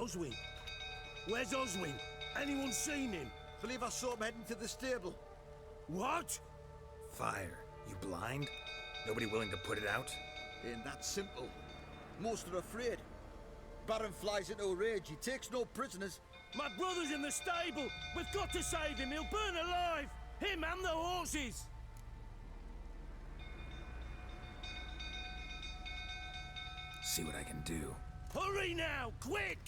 Oswin? Where's Oswin? Anyone seen him? Believe I saw him heading to the stable. What? Fire. You blind? Nobody willing to put it out? Ain't that simple. Most are afraid. Baron flies into a rage. He takes no prisoners. My brother's in the stable. We've got to save him. He'll burn alive. Him and the horses. See what I can do. Hurry now, quick!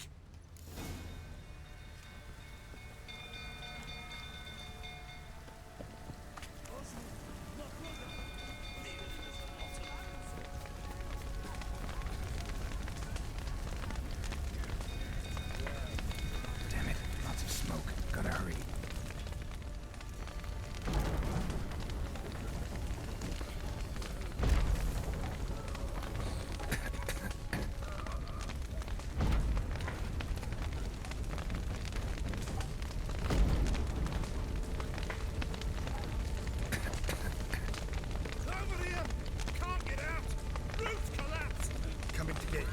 Damn it, lots of smoke. Gotta hurry. Coming to get you.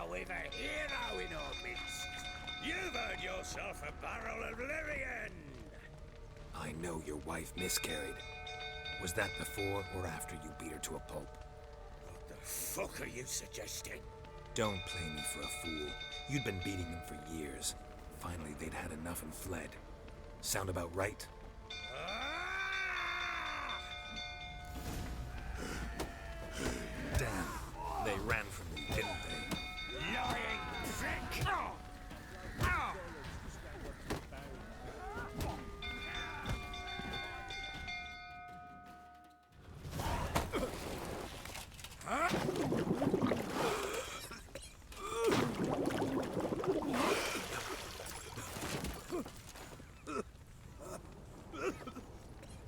We've a hero in our midst. You've earned yourself a barrel of Lyrian. I know your wife miscarried. Was that before or after you beat her to a pulp? What the fuck are you suggesting? Don't play me for a fool. You'd been beating them for years. Finally, they'd had enough and fled. Sound about right? Damn, they ran from me, didn't they? Lying prick!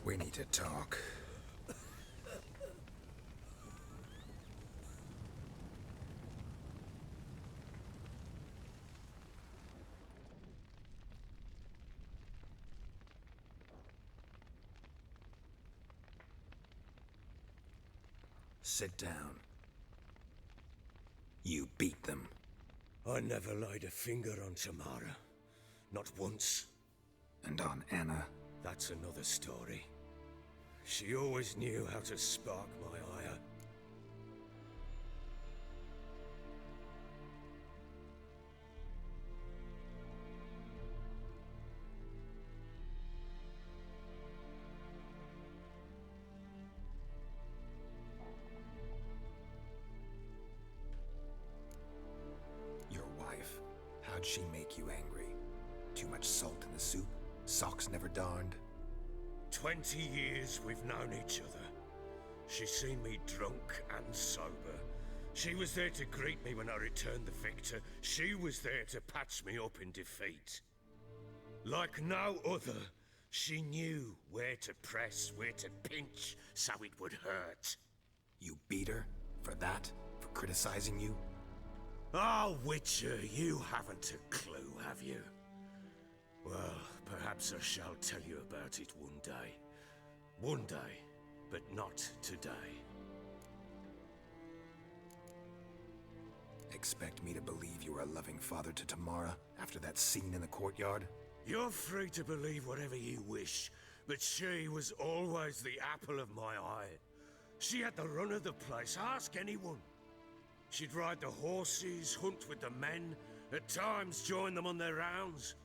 We need to talk. Sit down. You beat them. I never laid a finger on Tamara. Not once. And on Anna. That's another story. She always knew how to spark my ire. Your wife. How'd she make you angry? Too much salt in the soup? Socks never darned? 20 years we've known each other. She's seen me drunk and sober. She was there to greet me when I returned the victor. She was there to patch me up in defeat. Like no other, she knew where to press, where to pinch, so it would hurt. You beat her? For that? For criticizing you? Oh, Witcher, you haven't a clue, have you? Well, perhaps I shall tell you about it one day. One day, but not today. Expect me to believe you were a loving father to Tamara after that scene in the courtyard? You're free to believe whatever you wish, but she was always the apple of my eye. She had the run of the place, ask anyone. She'd ride the horses, hunt with the men, at times join them on their rounds.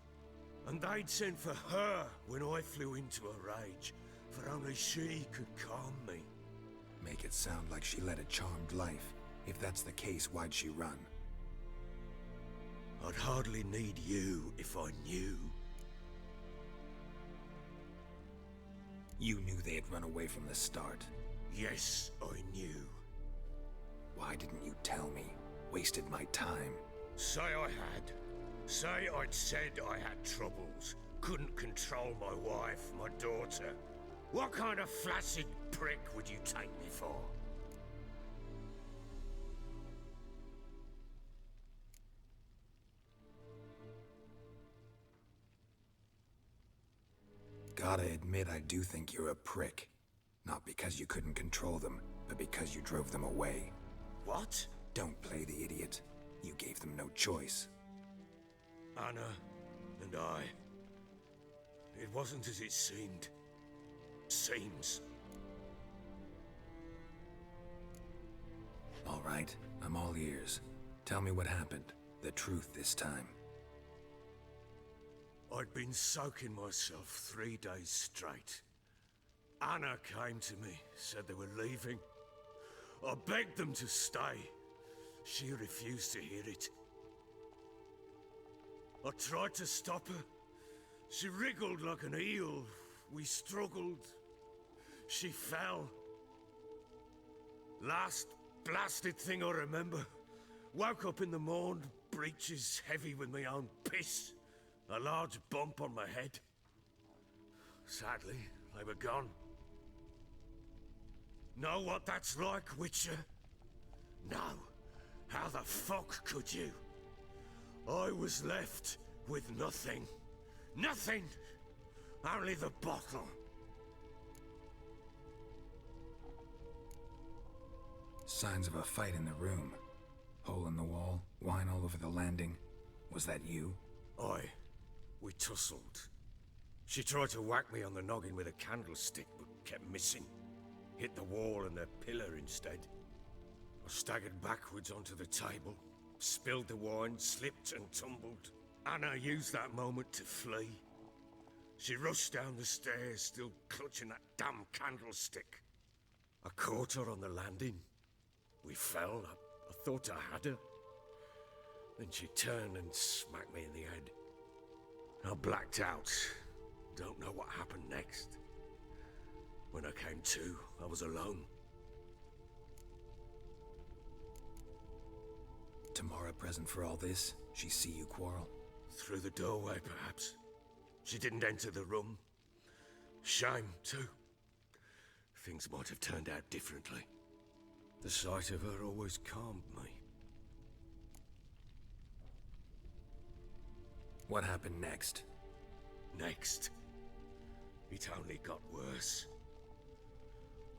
And they'd send for her when I flew into a rage, for only she could calm me. Make it sound like she led a charmed life. If that's the case, why'd she run? I'd hardly need you if I knew. You knew they had run away from the start. Yes, I knew. Why didn't you tell me? Wasted my time. Say I had. Say I'd said I had troubles. Couldn't control my wife, my daughter. What kind of flaccid prick would you take me for? Gotta admit, I do think you're a prick. Not because you couldn't control them, but because you drove them away. What? Don't play the idiot. You gave them no choice. Anna and I. It wasn't as it seemed. Seems. All right, I'm all ears. Tell me what happened. The truth this time. I'd been soaking myself 3 days straight. Anna came to me, said they were leaving. I begged them to stay. She refused to hear it. I tried to stop her. She wriggled like an eel. We struggled. She fell. Last blasted thing I remember. Woke up in the morn, breeches heavy with my own piss. A large bump on my head. Sadly, they were gone. Know what that's like, Witcher? No. How the fuck could you? I was left with nothing. Nothing! Only the bottle. Signs of a fight in the room. Hole in the wall, wine all over the landing. Was that you? We tussled. She tried to whack me on the noggin with a candlestick, but kept missing. Hit the wall and the pillar instead. I staggered backwards onto the table, spilled the wine, slipped and tumbled. Anna used that moment to flee. She rushed down the stairs, still clutching that damn candlestick. I caught her on the landing. We fell. I thought I had her. Then she turned and smacked me in the head. I blacked out. Don't know what happened next. When I came to, I was alone. Tamara present for all this? She see you quarrel? Through the doorway, perhaps. She didn't enter the room. Shame, too. Things might have turned out differently. The sight of her always calmed me. What happened next? Next, it only got worse.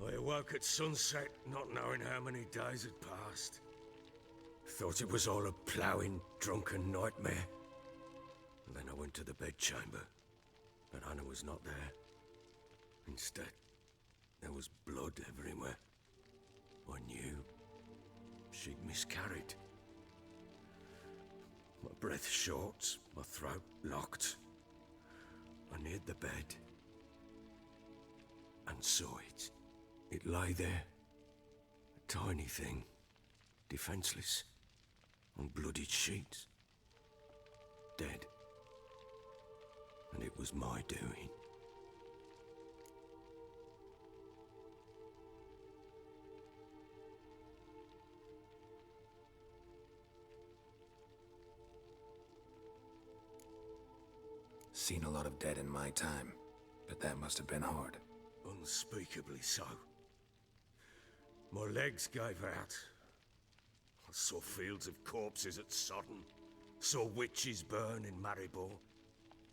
I awoke at sunset, not knowing how many days had passed. Thought it was all a ploughing, drunken nightmare. And then I went to the bedchamber, but Anna was not there. Instead, there was blood everywhere. I knew she'd miscarried. My breath short, my throat locked. I neared the bed and saw it. It lay there, a tiny thing, defenseless, on bloodied sheets, dead. And it was my doing. Seen a lot of dead in my time, but that must have been hard. Unspeakably so. My legs gave out. I saw fields of corpses at Sodden. Saw witches burn in Maribor.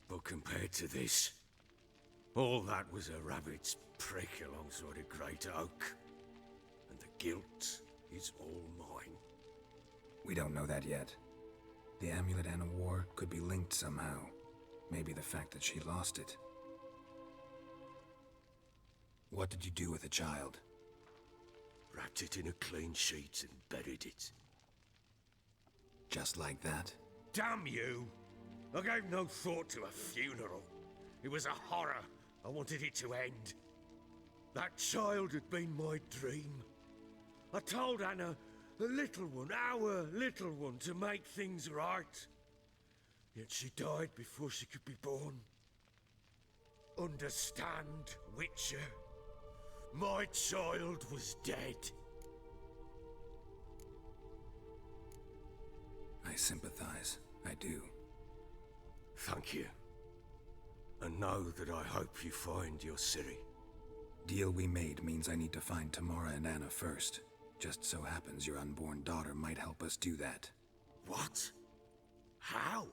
But compared to this, all that was a rabbit's prick alongside a great oak. And the guilt is all mine. We don't know that yet. The amulet Anna wore could be linked somehow. Maybe the fact that she lost it. What did you do with the child? Wrapped it in a clean sheet and buried it. Just like that? Damn you! I gave no thought to a funeral. It was a horror. I wanted it to end. That child had been my dream. I told Anna, the little one, our little one, to make things right. Yet she died before she could be born. Understand, Witcher? My child was dead. I sympathize. I do. Thank you. And know that I hope you find your Ciri. Deal we made means I need to find Tamara and Anna first. Just so happens your unborn daughter might help us do that. What? How?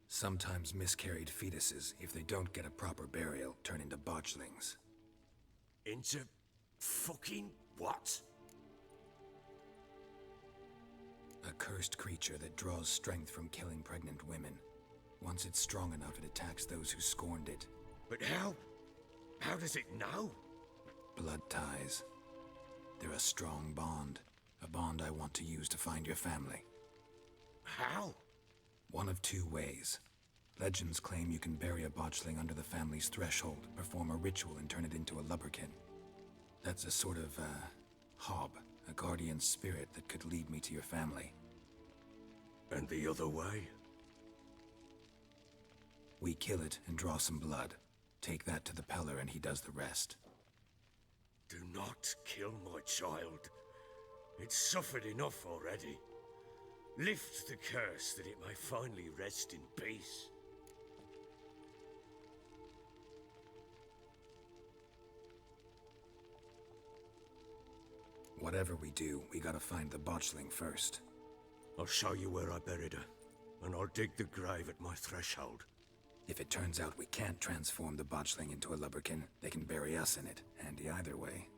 Sometimes miscarried fetuses, if they don't get a proper burial, turn into botchlings. Into fucking what? A cursed creature that draws strength from killing pregnant women. Once it's strong enough, it attacks those who scorned it. But how? How does it know? Blood ties. They're a strong bond. A bond I want to use to find your family. How? One of two ways. Legends claim you can bury a botchling under the family's threshold, perform a ritual, and turn it into a Lubberkin. That's a sort of, hob, a guardian spirit that could lead me to your family. And the other way? We kill it and draw some blood. Take that to the Peller and he does the rest. Do not kill my child. It's suffered enough already. Lift the curse that it may finally rest in peace. Whatever we do, we gotta find the botchling first. I'll show you where I buried her, and I'll dig the grave at my threshold. If it turns out we can't transform the botchling into a Lubberkin, they can bury us in it. Handy either way.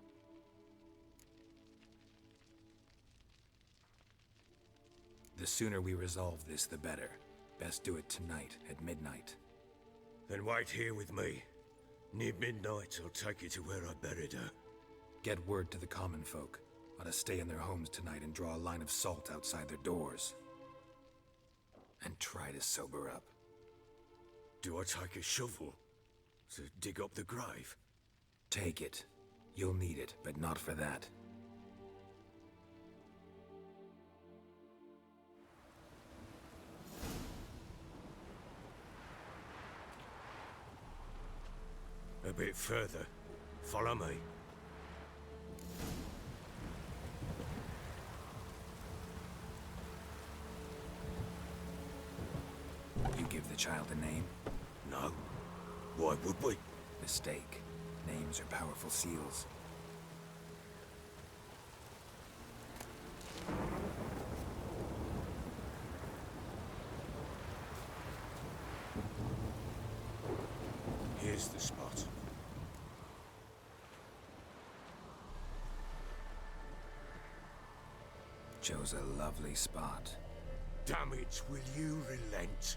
The sooner we resolve this, the better. Best do it tonight, at midnight. Then wait here with me. Near midnight, I'll take you to where I buried her. Get word to the common folk. Ought to stay in their homes tonight and draw a line of salt outside their doors. And try to sober up. Do I take a shovel to dig up the grave? Take it. You'll need it, but not for that. A bit further. Follow me. You give the child a name? No. Why would we? Mistake. Names are powerful seals. Here's the spot. Chose a lovely spot. Damn it, will you relent?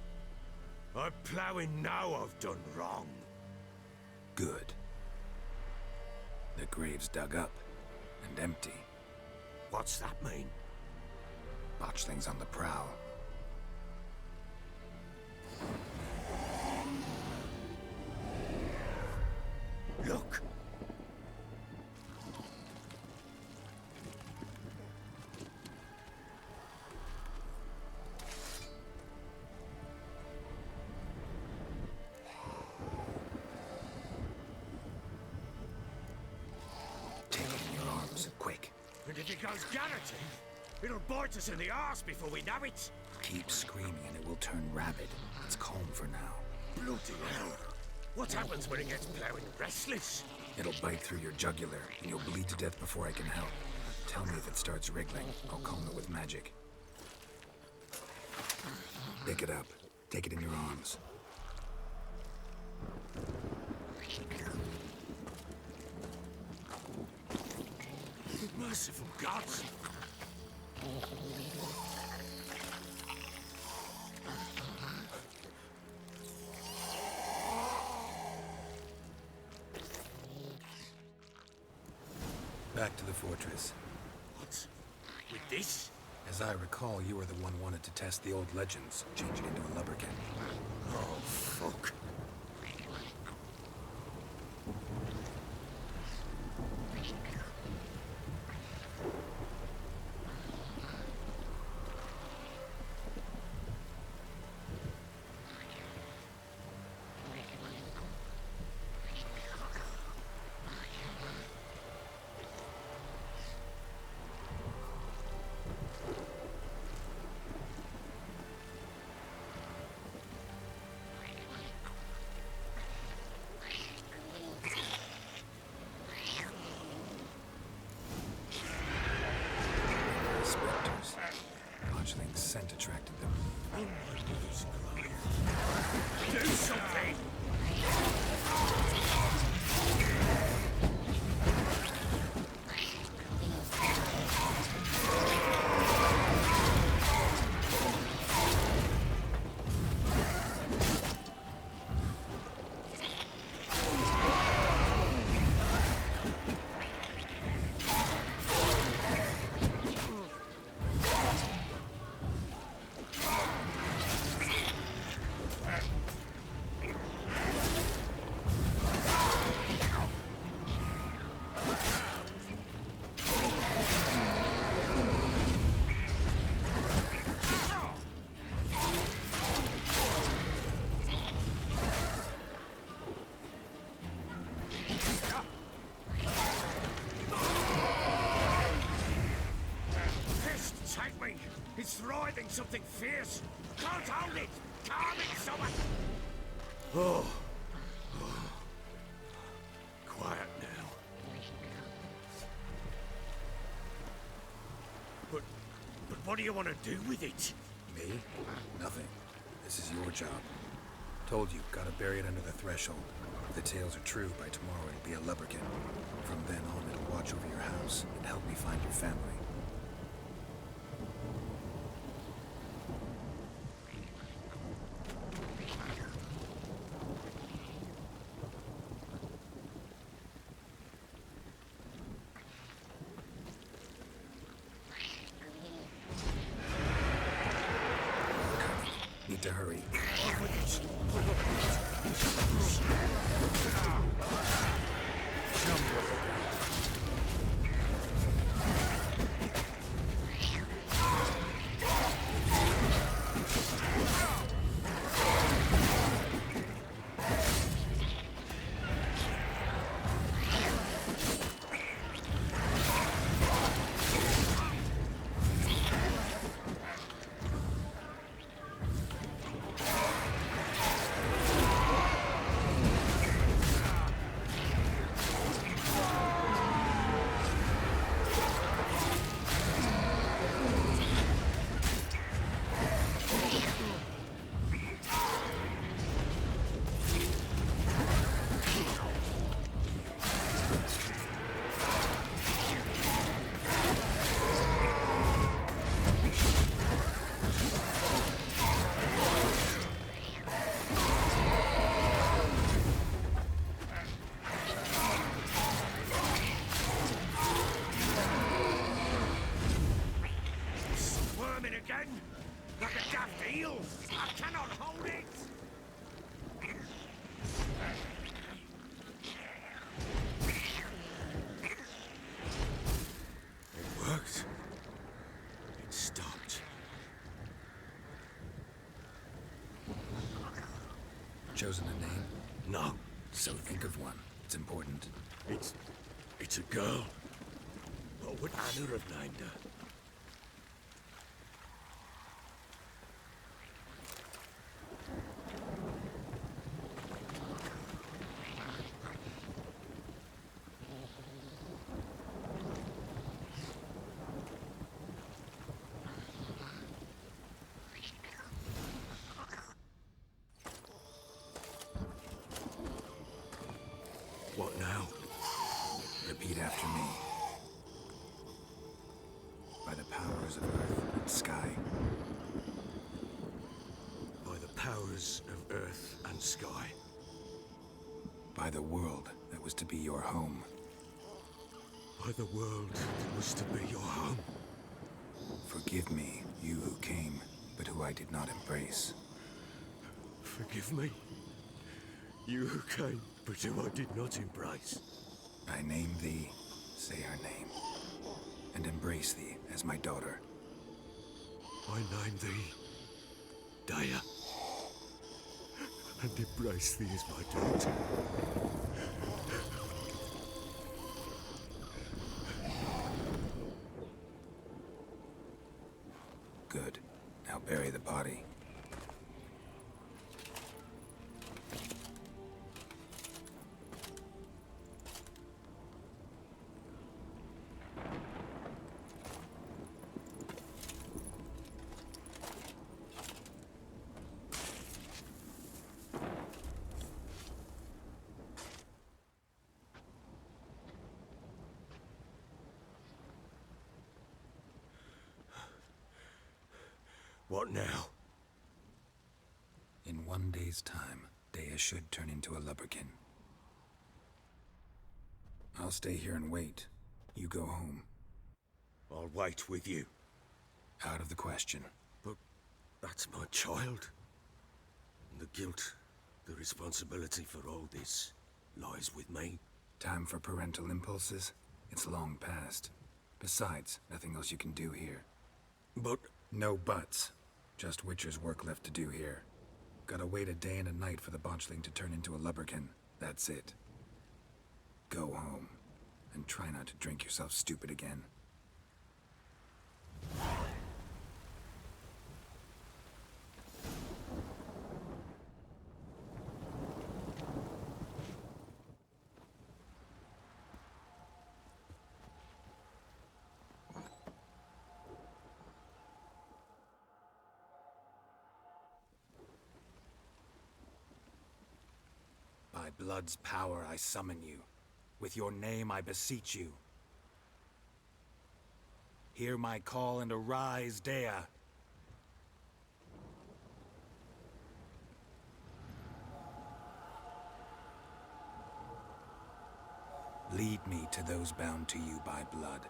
I'm ploughing now I've done wrong. Good. The grave's dug up and empty. What's that mean? Botchling's on the prowl. Look! Take it in your arms, quick. And if it goes garroting, it'll bite us in the arse before we know it. Keep screaming and it will turn rabid. It's calm for now. Bloody hell! What happens when it gets ploughing restless? It'll bite through your jugular, and you'll bleed to death before I can help. Tell me if it starts wriggling. I'll calm it with magic. Pick it up. Take it in your arms. Merciful gods! Back to the fortress. What? With this? As I recall, you were the one wanted to test the old legends, change it into a Lubberkin. Oh, fuck. attracted them. Oh my goodness, Christ. Do something! It's writhing something fierce. Can't hold it. Calm it, someone. Oh. Quiet now. But what do you want to do with it? Me? Nothing. This is your job. Told you, gotta bury it under the threshold. If the tales are true, by tomorrow it'll be a Lubberkin. From then on, it'll watch over your house and help me find your family. Need to hurry. Again? Like a daft eel? I cannot hold it! It worked. It stopped. Chosen a name? No. So think of one. It's important. It's a girl. What would Anna have named her? What now? Repeat after me. By the powers of earth and sky. By the powers of earth and sky. By the world that was to be your home. By the world that was to be your home. Forgive me, you who came, but who I did not embrace. Forgive me. You who came, but who I did not embrace. I name thee, say her name, and embrace thee as my daughter. I name thee, Daya, and embrace thee as my daughter. Good. Now bury the body. What now? In 1 day's time, Dea should turn into a Lubberkin. I'll stay here and wait. You go home. I'll wait with you. Out of the question. But that's my child. And the guilt, the responsibility for all this, lies with me. Time for parental impulses? It's long past. Besides, nothing else you can do here. But... No buts. Just Witcher's work left to do here. Gotta wait a day and a night for the botchling to turn into a Lubberkin. That's it. Go home. And try not to drink yourself stupid again. By blood's power I summon you. With your name I beseech you. Hear my call and arise, Dea. Lead me to those bound to you by blood.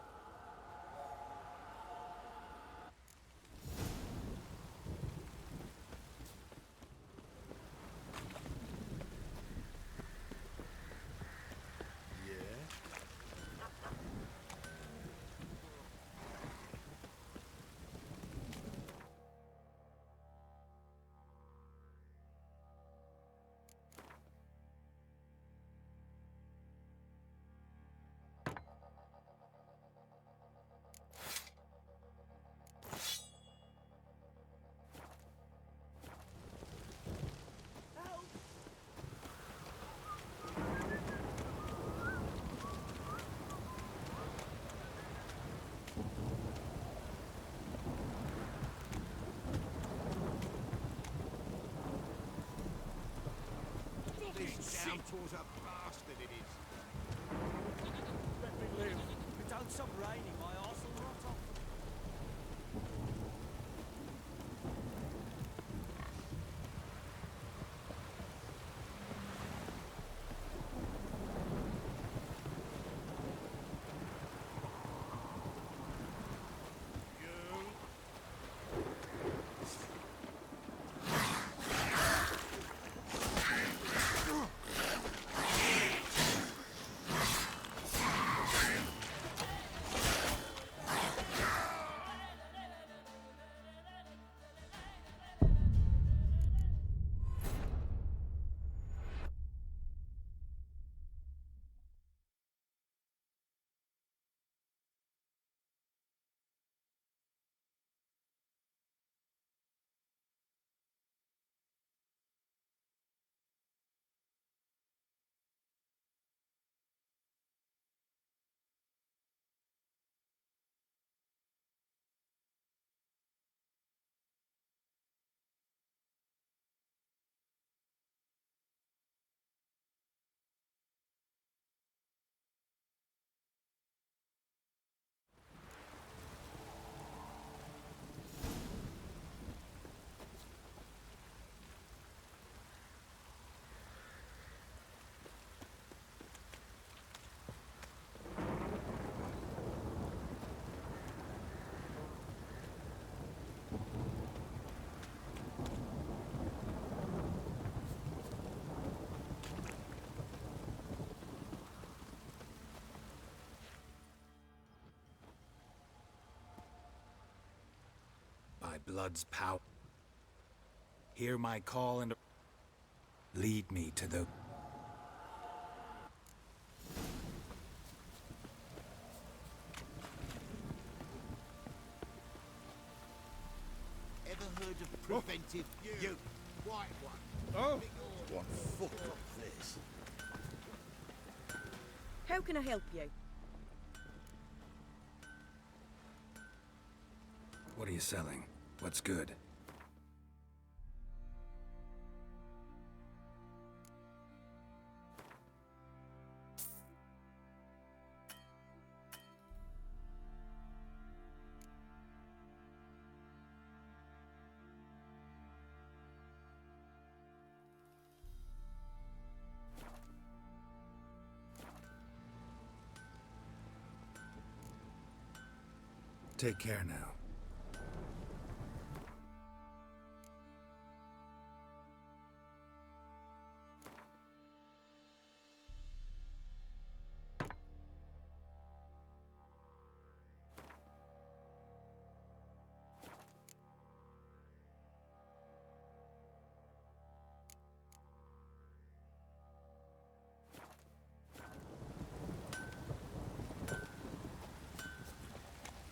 Down towards a bastard it is. Let me live. If it don't stop raining, my arse will rot off. By blood's power. Hear my call and lead me to the... Ever heard of preventive you white one? Oh? One fuck up this. How can I help you? What are you selling? What's good? Take care now.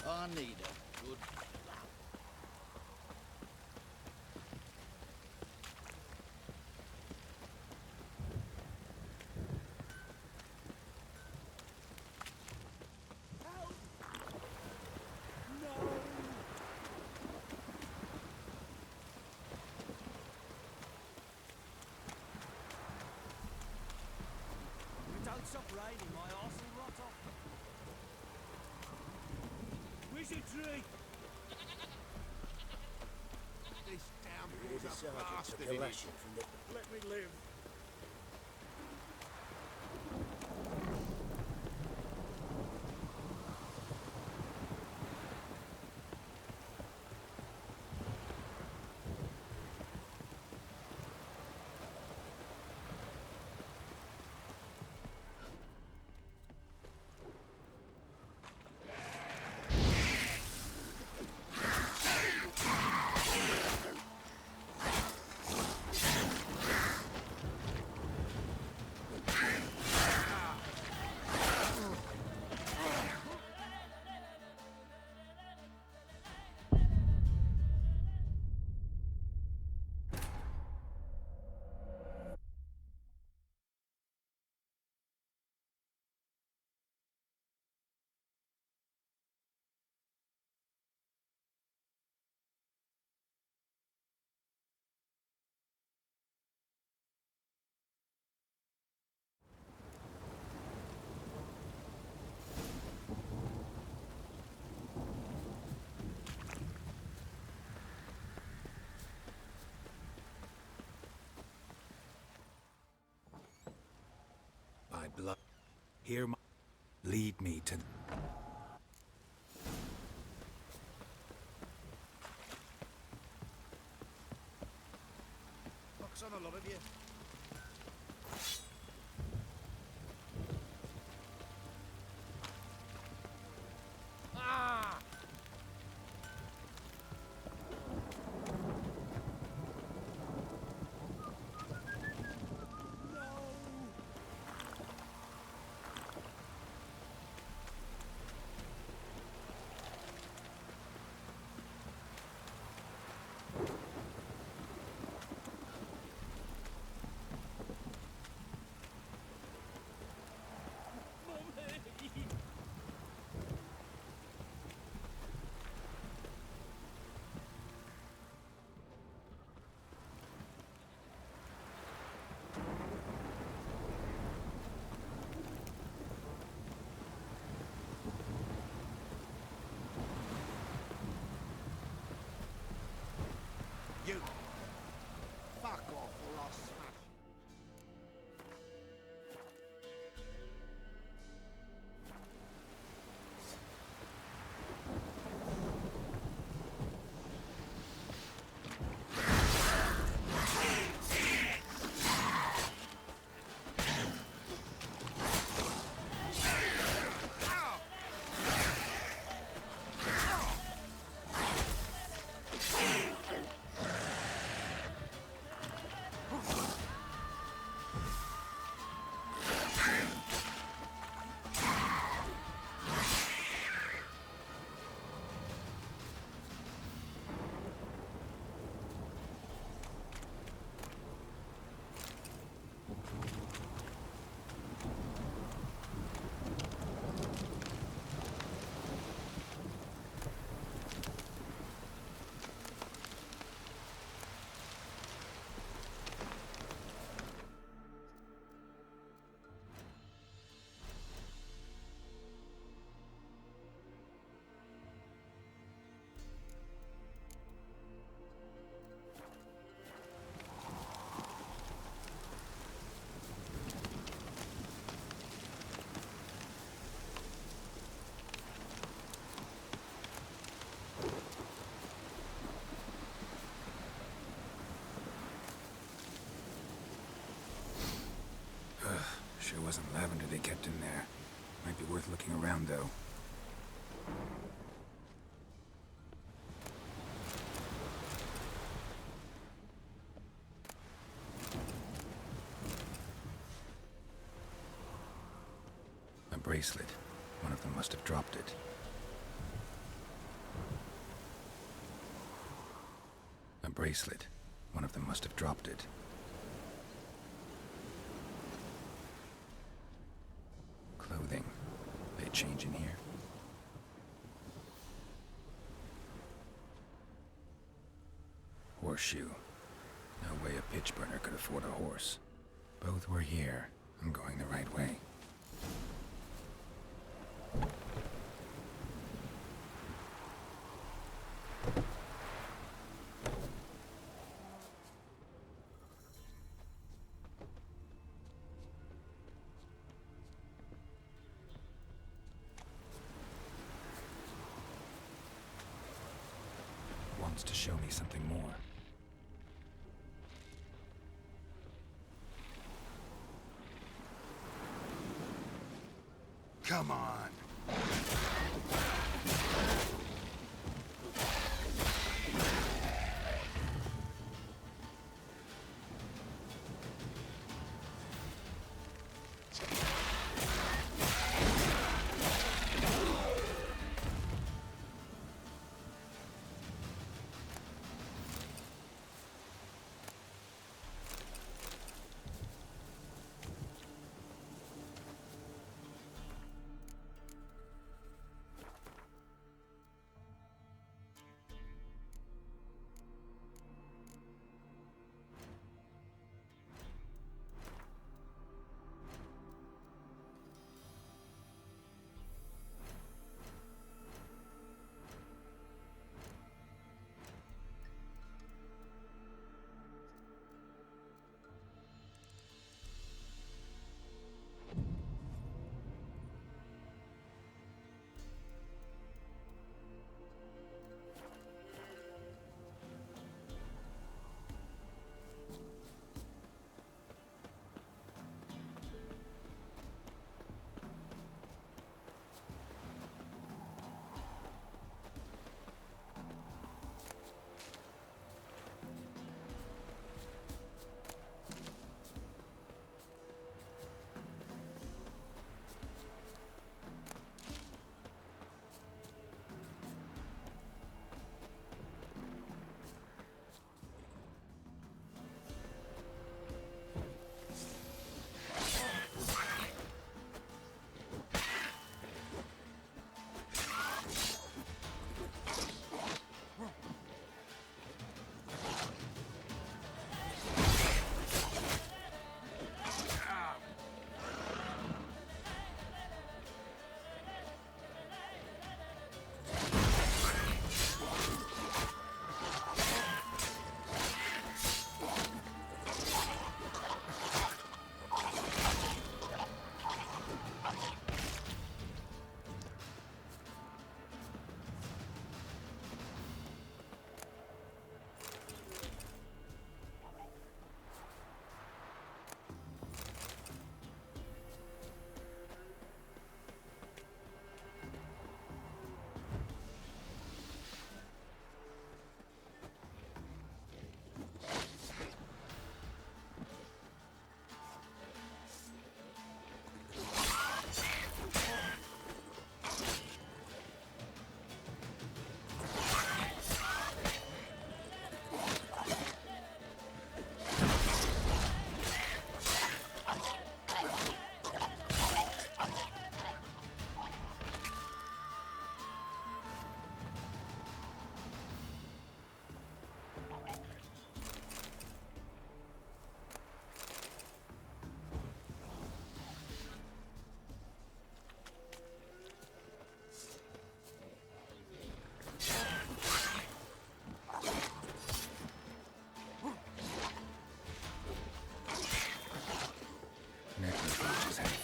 I need a good slap. Don't stop raining, my arse will rot off. Wizardry! This downpour's a bastard, it is. Let me live. By blood. Hear my... Lead me to... Looks on a lot of you. Sure wasn't lavender they kept in there. Might be worth looking around, though. A bracelet. One of them must have dropped it. A bracelet. One of them must have dropped it. Clothing. They change in here? Horseshoe. No way a pitch burner could afford a horse. Both were here. I'm going the right way. Wants to show me something more. Come on.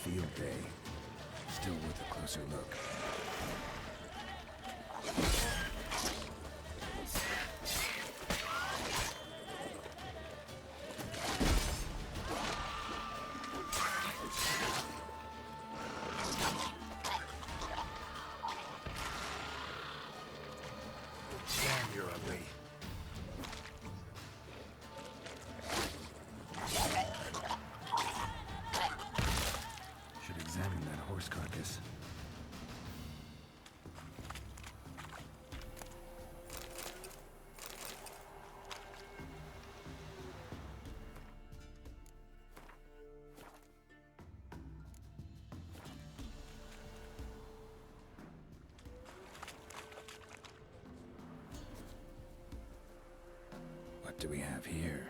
field day. Still worth a closer look. horse carcass. What do we have here?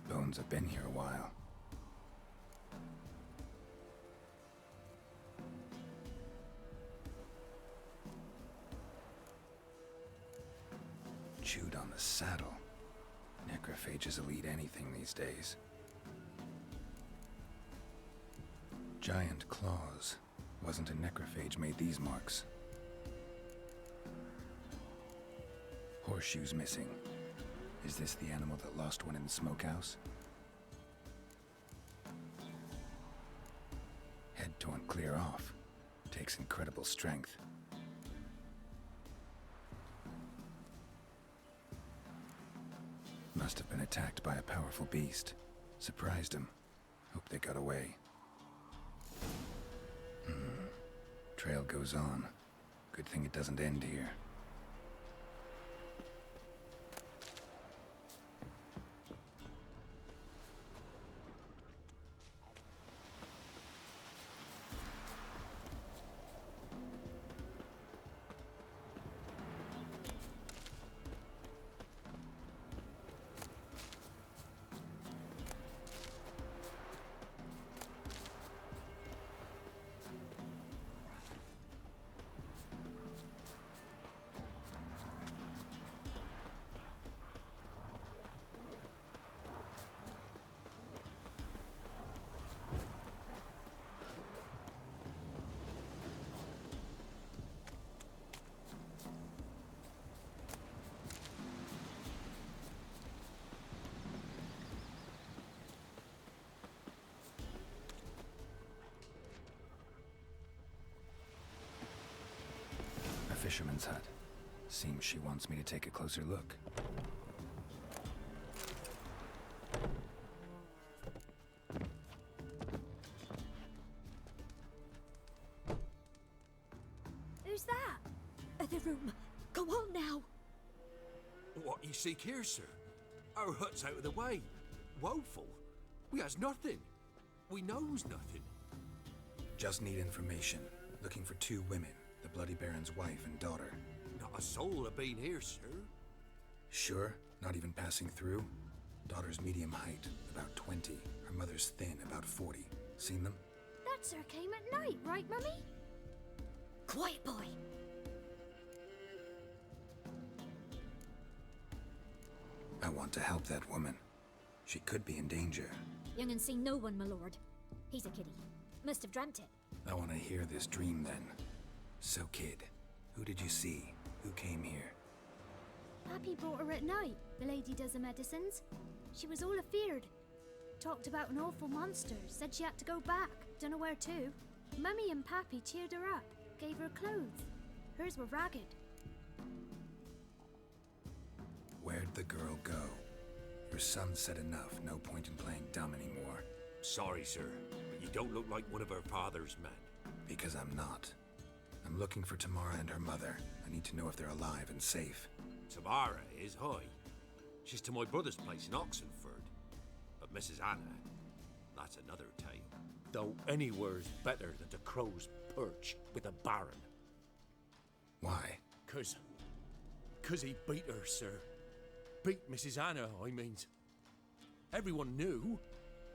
Bones have been here a while. Chewed on the saddle. Necrophages will eat anything these days. Giant claws. Wasn't a necrophage made these marks. Horseshoes missing. Is this the animal that lost one in the smokehouse? Head torn clear off. Takes incredible strength. Must have been attacked by a powerful beast. Surprised him. Hope they got away. Trail goes on. Good thing it doesn't end here. Fisherman's hut. Seems she wants me to take a closer look. Who's that? The room. Go on now. What you seek here, sir? Our hut's out of the way. Woeful. We has nothing. We knows nothing. Just need information. Looking for 2 women. The Bloody Baron's wife and daughter. Not a soul have been here, sir. Sure? Not even passing through? Daughter's medium height, about 20. Her mother's thin, about 40. Seen them? That sir came at night, right, Mummy? Quiet, boy. I want to help that woman. She could be in danger. Young and seen no one, my lord. He's a kiddie. Must have dreamt it. I want to hear this dream then. So, kid, who did you see? Who came here? Pappy brought her at night. The lady does the medicines. She was all afeared. Talked about an awful monster. Said she had to go back. Dunno where to. Mummy and Pappy cheered her up. Gave her clothes. Hers were ragged. Where'd the girl go? Your son said enough. No point in playing dumb anymore. Sorry, sir, but you don't look like one of our father's men. Because I'm not. I'm looking for Tamara and her mother. I need to know if they're alive and safe. Tamara is, hi. She's to my brother's place in Oxenford. But Mrs. Anna, that's another tale. Though anywhere's better than the Crow's Perch with a baron. Why? Cause he beat her, sir. Beat Mrs. Anna, I means. Everyone knew,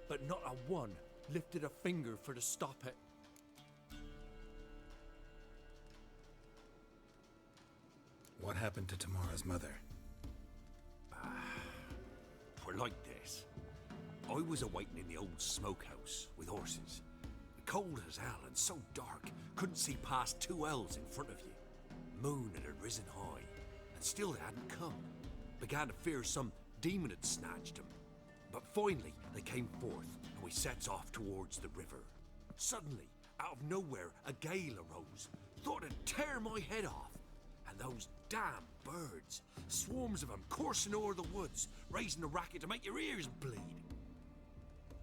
but not a one lifted a finger for to stop it. What happened to Tamara's mother? We're like this. I was awaiting in the old smokehouse with horses. Cold as hell and so dark, couldn't see past 2 ells in front of you. Moon had risen high, and still they hadn't come. Began to fear some demon had snatched them. But finally, they came forth, and we sets off towards the river. Suddenly, out of nowhere, a gale arose. Thought it'd tear my head off. And those damn birds. Swarms of them coursing o'er the woods, raising a racket to make your ears bleed.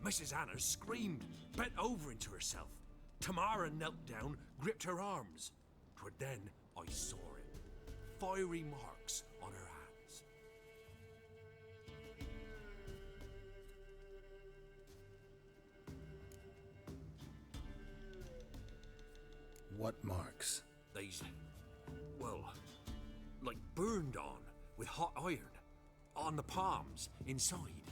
Mrs. Anna screamed, bent over into herself. Tamara knelt down, gripped her arms. 'Twere then I saw it. Fiery marks on her hands. What marks? These, well, like burned on with hot iron. On the palms, inside.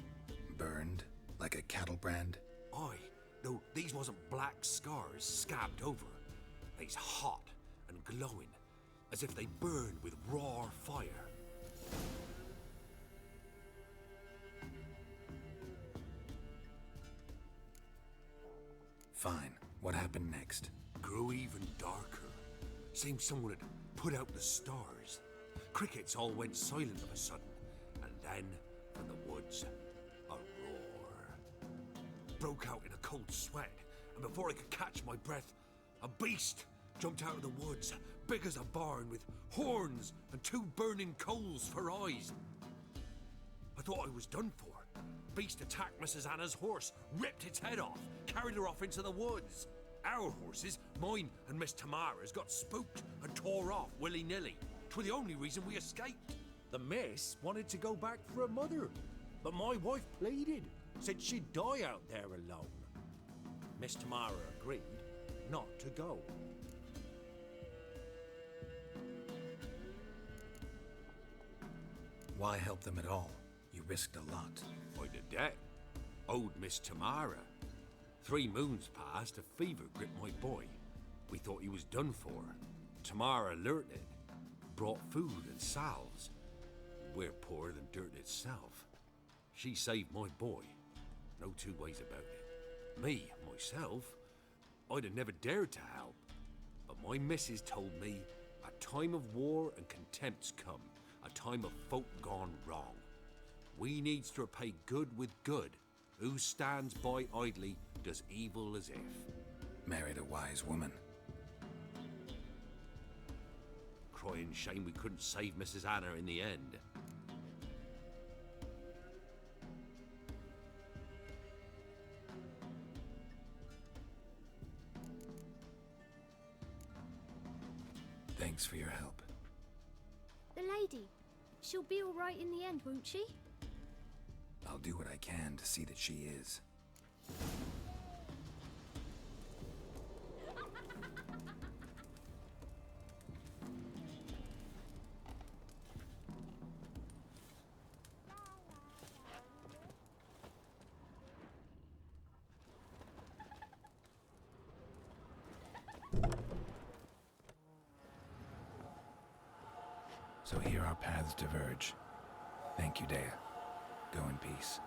Burned? Like a cattle brand? Aye, though these wasn't black scars scabbed over. They's hot and glowing, as if they burned with raw fire. Fine. What happened next? Grew even darker. Seemed someone had put out the stars. Crickets all went silent of a sudden, and then, from the woods, a roar. Broke out in a cold sweat, and before I could catch my breath, a beast jumped out of the woods, big as a barn, with horns and 2 burning coals for eyes. I thought I was done for. Beast attacked Mrs. Anna's horse, ripped its head off, carried her off into the woods. Our horses, mine and Miss Tamara's, got spooked and tore off willy-nilly. 'Twere the only reason we escaped. The miss wanted to go back for her mother, but my wife pleaded, said she'd die out there alone. Miss Tamara agreed not to go. Why help them at all? You risked a lot. I did that. Owed Miss Tamara. 3 moons passed, a fever gripped my boy. We thought he was done for. Tamara learnt it. Brought food and salves. We're poorer than dirt itself. She saved my boy. No 2 ways about it. Me, myself, I'd have never dared to help. But my missus told me a time of war and contempt's come. A time of folk gone wrong. We needs to repay good with good. Who stands by idly does evil as if. Married a wise woman. Crying shame we couldn't save Mrs. Anna in the end. Thanks for your help. The lady. She'll be all right in the end, won't she? I'll do what I can to see that she is. So here our paths diverge. Thank you, Dea. Go in peace.